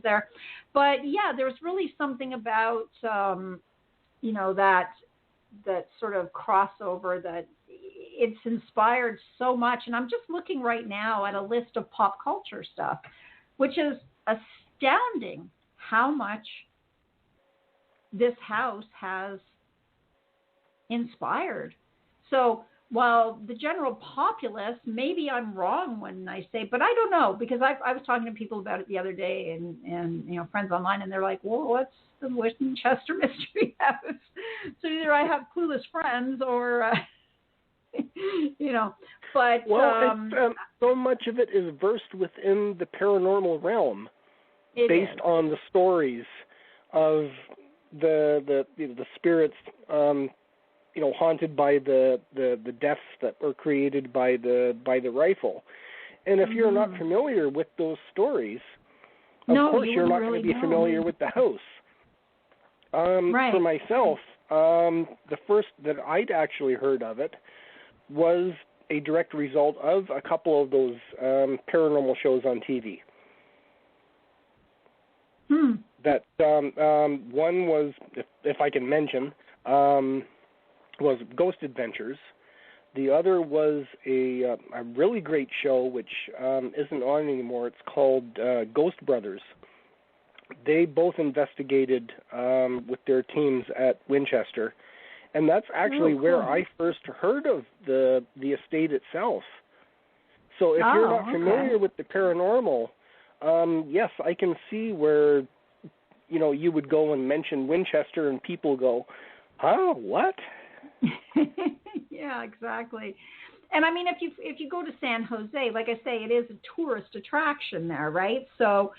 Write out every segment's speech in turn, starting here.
there. But yeah, there's really something about, that sort of crossover that it's inspired so much. And I'm just looking right now at a list of pop culture stuff, which is astounding how much this house has inspired. So while the general populace, maybe I'm wrong when I say, but I don't know, because I was talking to people about it the other day and friends online, and they're like, well, what's the Winchester Mystery House? So either I have clueless friends or, but. Well, so much of it is versed within the paranormal realm based on the stories of the spirits, haunted by the deaths that were created by the rifle. And if you're not familiar with those stories, of course you're not going to be familiar with the house. Right. For myself, the first that I'd actually heard of it was a direct result of a couple of those paranormal shows on TV. That one was, if I can mention, was Ghost Adventures. The other was a really great show, which isn't on anymore. It's called Ghost Brothers. They both investigated with their teams at Winchester, and that's actually where I first heard of the estate itself. So if you're not familiar with the paranormal, yes, I can see where you would go and mention Winchester, and people go, "Huh? What?" Yeah, exactly. And I mean, if you go to San Jose, like I say, it is a tourist attraction there, right? So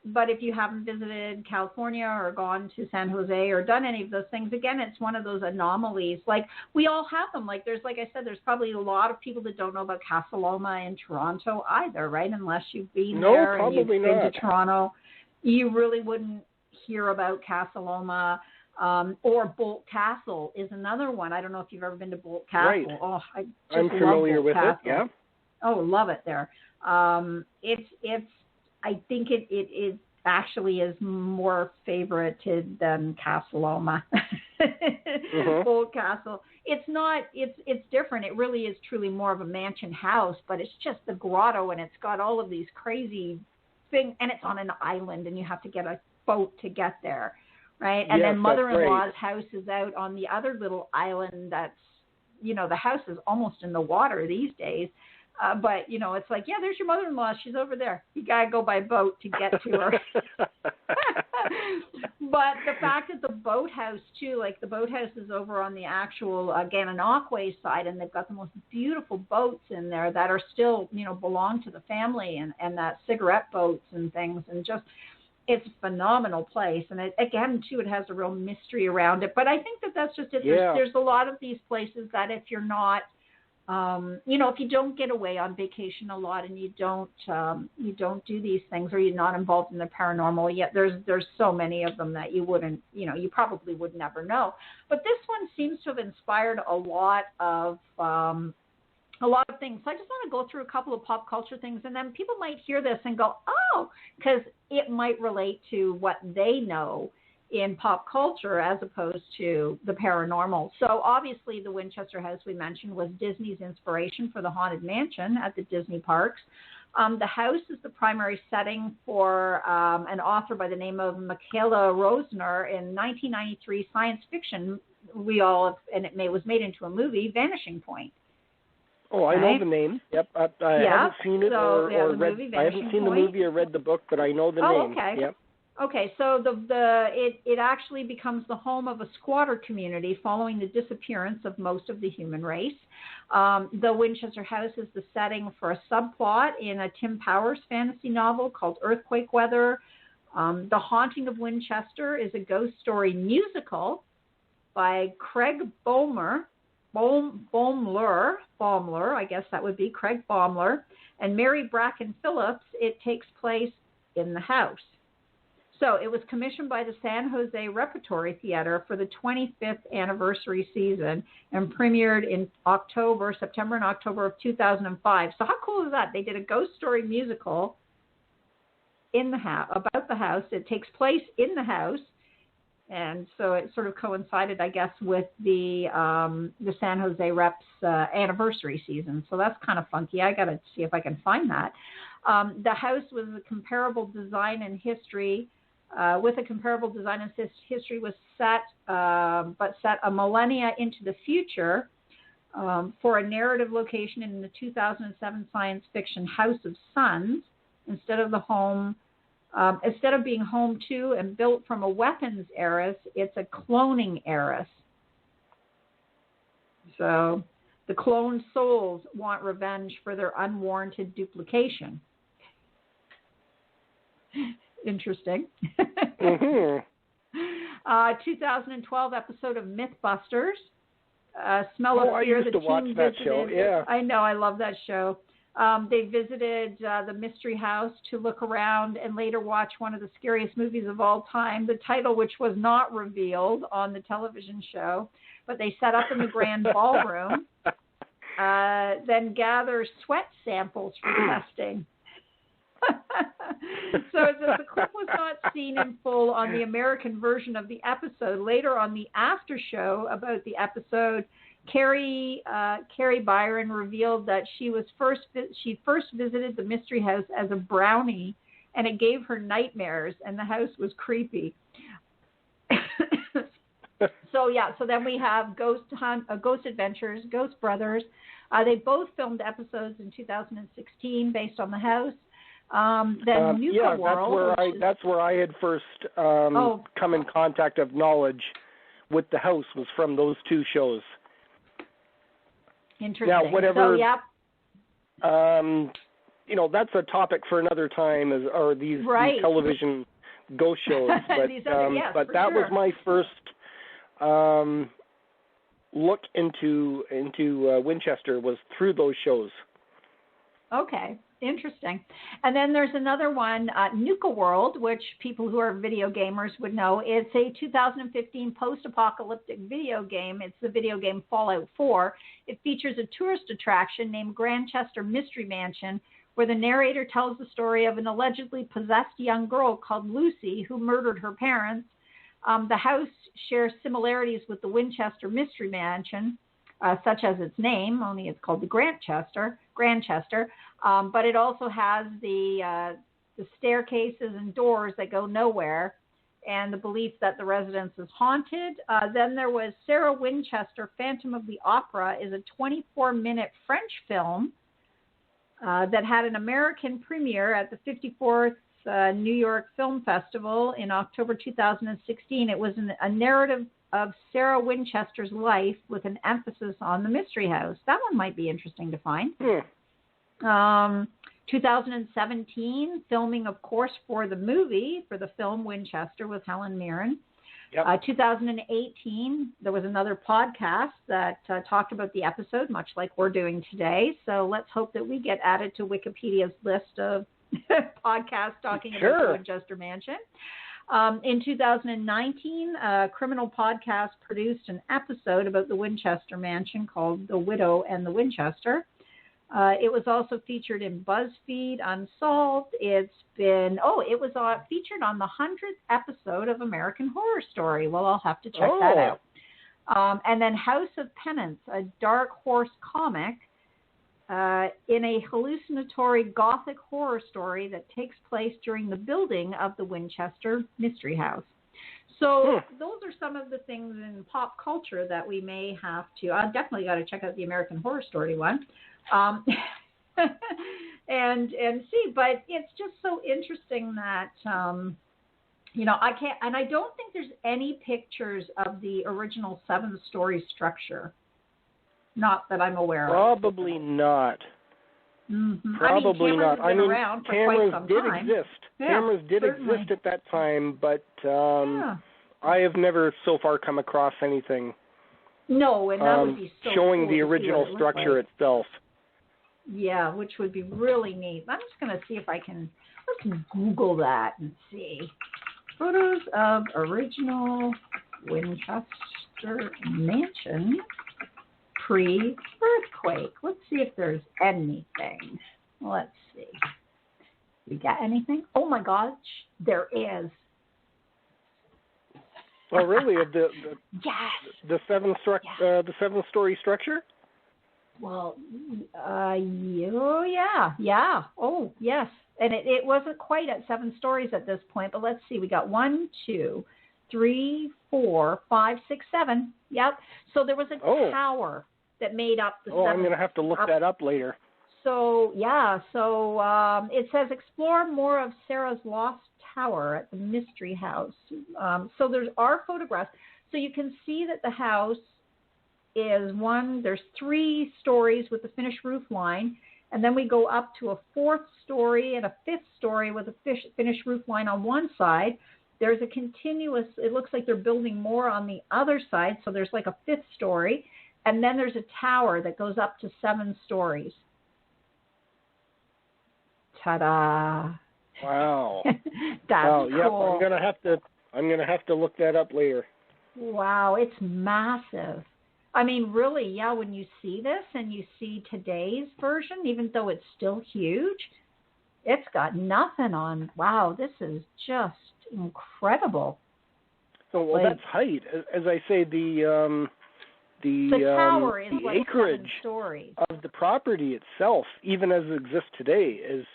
but if you haven't visited California or gone to San Jose or done any of those things, again, it's one of those anomalies. Like, we all have them. Like I said, there's probably a lot of people that don't know about Casa Loma in Toronto either, right? Unless you've been there and you've been to Toronto, you really wouldn't hear about Casa Loma. Or Bolt Castle is another one. I don't know if you've ever been to Bolt Castle. Right. Oh, I'm familiar with it. Yeah. Oh, love it there. It's. I think it actually is more favorited than Casa Loma. Bolt Castle. It's not. It's different. It really is truly more of a mansion house, but it's just the grotto, and it's got all of these crazy things, and it's on an island, and you have to get a boat to get there. Right. And then mother-in-law's house is out on the other little island that's, the house is almost in the water these days. But, it's like, yeah, there's your mother-in-law. She's over there. You got to go by boat to get to her. But the fact that the boathouse, too, like the boathouse is over on the actual Gananoque side, and they've got the most beautiful boats in there that are still, belong to the family, and that cigarette boats and things, and just... It's a phenomenal place. And again, too, it has a real mystery around it. But I think that's just it. Yeah. There's a lot of these places that if you're not, if you don't get away on vacation a lot and you don't do these things, or you're not involved in the paranormal, yet there's so many of them that you wouldn't, you probably would never know. But this one seems to have inspired a lot of things. So I just want to go through a couple of pop culture things, and then people might hear this and go, oh, because it might relate to what they know in pop culture as opposed to the paranormal. So obviously the Winchester house we mentioned was Disney's inspiration for the Haunted Mansion at the Disney parks. The house is the primary setting for an author by the name of Michaela Rosner in 1993 science fiction and it was made into a movie, Vanishing Point. Oh, I know the name. Yep, I haven't seen it or read. I haven't seen the movie or read the book, but I know the name. Okay. Yep. Okay, so it actually becomes the home of a squatter community following the disappearance of most of the human race. The Winchester house is the setting for a subplot in a Tim Powers fantasy novel called Earthquake Weather. The Haunting of Winchester is a ghost story musical by Craig Baumler, I guess that would be Craig Baumler, and Mary Bracken Phillips. It takes place in the house. So it was commissioned by the San Jose Repertory Theater for the 25th anniversary season and premiered in September and October of 2005. So how cool is that? They did a ghost story musical in the house, about the house. It takes place in the house. And so it sort of coincided, I guess, with the San Jose Reps anniversary season. So that's kind of funky. I got to see if I can find that. The house was a comparable design in history. With a comparable design in history was set a millennia into the future for a narrative location in the 2007 science fiction House of Suns instead of being home to and built from a weapons heiress, it's a cloning heiress. So the cloned souls want revenge for their unwarranted duplication. Interesting. Mm-hmm. 2012 episode of Mythbusters. Smell of Fear. I used to watch that show. Yeah. I know. I love that show. They visited the Mystery House to look around and later watch one of the scariest movies of all time, the title which was not revealed on the television show, but they set up in the grand ballroom, then gather sweat samples for testing. So the clip was not seen in full on the American version of the episode. Later on the after show about the episode, Carrie Byron revealed that she first visited the Mystery House as a brownie, and it gave her nightmares, and the house was creepy. So then we have Ghost Adventures, Ghost Brothers. They both filmed episodes in 2016 based on the house. Then Nuka World. That's where I had first come in contact of knowledge with the house was from those two shows. Interesting. Now, whatever. So, that's a topic for another time. These television ghost shows. But but that was my first look into Winchester was through those shows. Okay. Interesting. And then there's another one, Nuka World, which people who are video gamers would know. It's a 2015 post-apocalyptic video game. It's the video game Fallout 4. It features a tourist attraction named Winchester Mystery Mansion, where the narrator tells the story of an allegedly possessed young girl called Lucy who murdered her parents. The house shares similarities with the Winchester Mystery Mansion, such as its name, only it's called the Grantchester. But it also has the staircases and doors that go nowhere, and the belief that the residence is haunted. Then there was Sarah Winchester, Phantom of the Opera, is a 24-minute French film that had an American premiere at the 54th New York Film Festival in October 2016. It was a narrative of Sarah Winchester's life with an emphasis on the Mystery House. That one might be interesting to find. 2017, filming, of course, for the film Winchester with Helen Mirren. Yep. 2018, there was another podcast that talked about the episode, much like we're doing today. So let's hope that we get added to Wikipedia's list of podcasts talking about the Winchester Mansion. In 2019, a criminal podcast produced an episode about the Winchester Mansion called The Widow and the Winchester. It was also featured in BuzzFeed Unsolved. It was featured on the 100th episode of American Horror Story. Well, I'll have to check that out. And then House of Penance, a dark horse comic in a hallucinatory gothic horror story that takes place during the building of the Winchester Mystery House. So those are some of the things in pop culture that we may have to. I definitely got to check out the American Horror Story one. And see, but it's just so interesting that I can't, and I don't think there's any pictures of the original 7-story structure, not that I'm aware of. Probably not. Mm-hmm. Probably not. I mean, cameras did exist. Yeah, cameras did certainly exist at that time, but I have never so far come across anything. No, and that would be so showing cool the original structure itself. Yeah, which would be really neat. I'm just going to see if let's Google that and see. Photos of original Winchester Mansion pre-earthquake. Let's see if there's anything. Let's see. You got anything? Oh my gosh, there is. Oh, really? Yes. The seven-story structure? Well, yeah. Oh, yes. And it wasn't quite at 7 stories at this point, but let's see. We got 1, 2, 3, 4, 5, 6, 7. Yep. So there was a tower that made up the 7. I'm going to have to look that up later. So, yeah. So it says explore more of Sarah's lost tower at the Mystery House. So there are photographs. So you can see that the house there's 3 stories with the finished roof line, and then we go up to a 4th story and a 5th story with a finished roof line on one side. There's a continuous, it looks like they're building more on the other side, so there's like a 5th story, and then there's a tower that goes up to 7 stories. Ta-da! Wow. That's cool. Yep. I'm gonna have to look that up later. Wow, it's massive. I mean, really, yeah, when you see this and you see today's version, even though it's still huge, it's got nothing on. Wow, this is just incredible. So, that's height. As I say, the tower is the like acreage 7 stories of the property itself, even as it exists today, is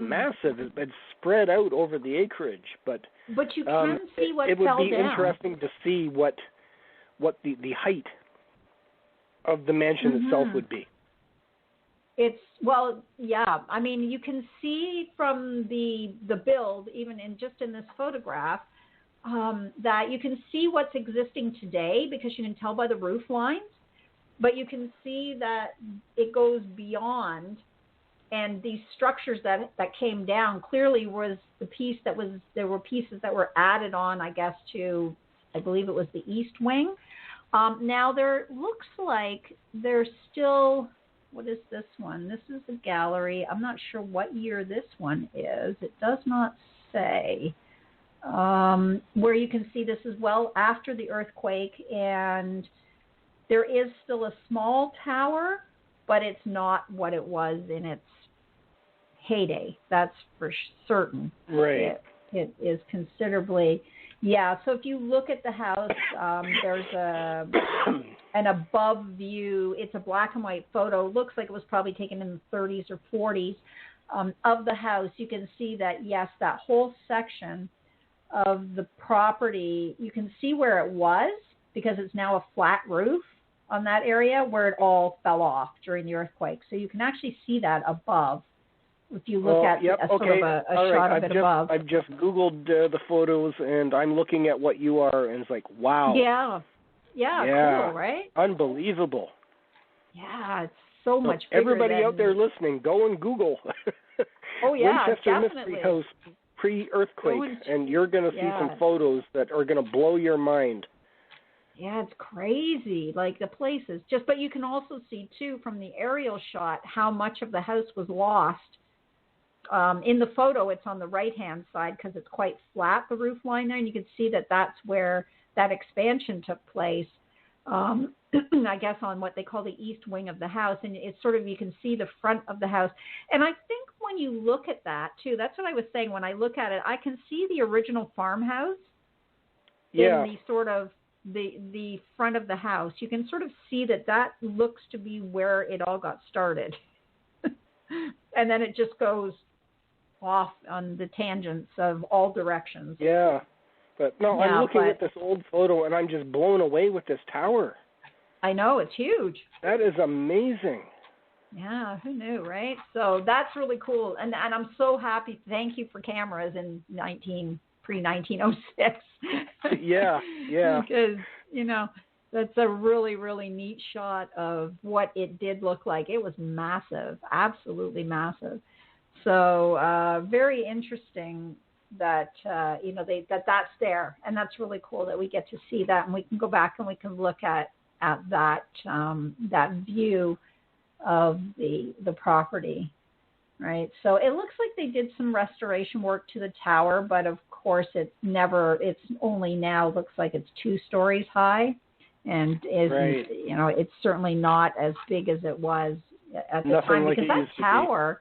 massive. It's spread out over the acreage, but you can see what it fell down. would be interesting to see what the height of the mansion itself would be. Yeah. I mean, you can see from the build, even in this photograph, that you can see what's existing today because you can tell by the roof lines, but you can see that it goes beyond, and these structures that came down clearly was the piece there were pieces that were added on, I guess, to, I believe it was the east wing. Now there looks like there's still, what is this one? This is a gallery. I'm not sure what year this one is. It does not say. Where you can see this is well after the earthquake, and there is still a small tower, but it's not what it was in its heyday. That's for certain. Right. It is considerably. Yeah, so if you look at the house, there's an above view. It's a black and white photo. Looks like it was probably taken in the 30s or 40s of the house. You can see that, yes, that whole section of the property, you can see where it was because it's now a flat roof on that area where it all fell off during the earthquake. So you can actually see that above. If you look at sort of a shot of it above. I've just Googled the photos, and I'm looking at what you are, and it's like, wow. Yeah, cool, right? Unbelievable. Yeah, it's so much bigger. Everybody out there listening, go and Google. Oh, yeah, Winchester definitely. Mystery House pre-earthquake, and you're going to see some photos that are going to blow your mind. Yeah, it's crazy. Like the place is but you can also see, too, from the aerial shot, how much of the house was lost. In the photo, it's on the right-hand side because it's quite flat, the roof line there, and you can see that that's where that expansion took place, I guess on what they call the east wing of the house, and it's sort of, you can see the front of the house. And I think when you look at that, too, that's what I was saying, when I look at it, I can see the original farmhouse in the sort of the front of the house. You can sort of see that looks to be where it all got started. And then it just goes off on the tangents of all directions. Yeah. But no, I'm looking at this old photo, and I'm just blown away with this tower. I know, it's huge. That is amazing. Yeah, who knew, right? So that's really cool. And I'm so happy. Thank you for cameras in pre-1906. Yeah. Because, that's a really, really neat shot of what it did look like. It was massive, absolutely massive. So very interesting that that's there, and that's really cool that we get to see that, and we can go back and we can look at that view of the property, right? So it looks like they did some restoration work to the tower, but of course it's only now looks like it's 2 stories high, and isn't it's certainly not as big as it was at the time, because that tower.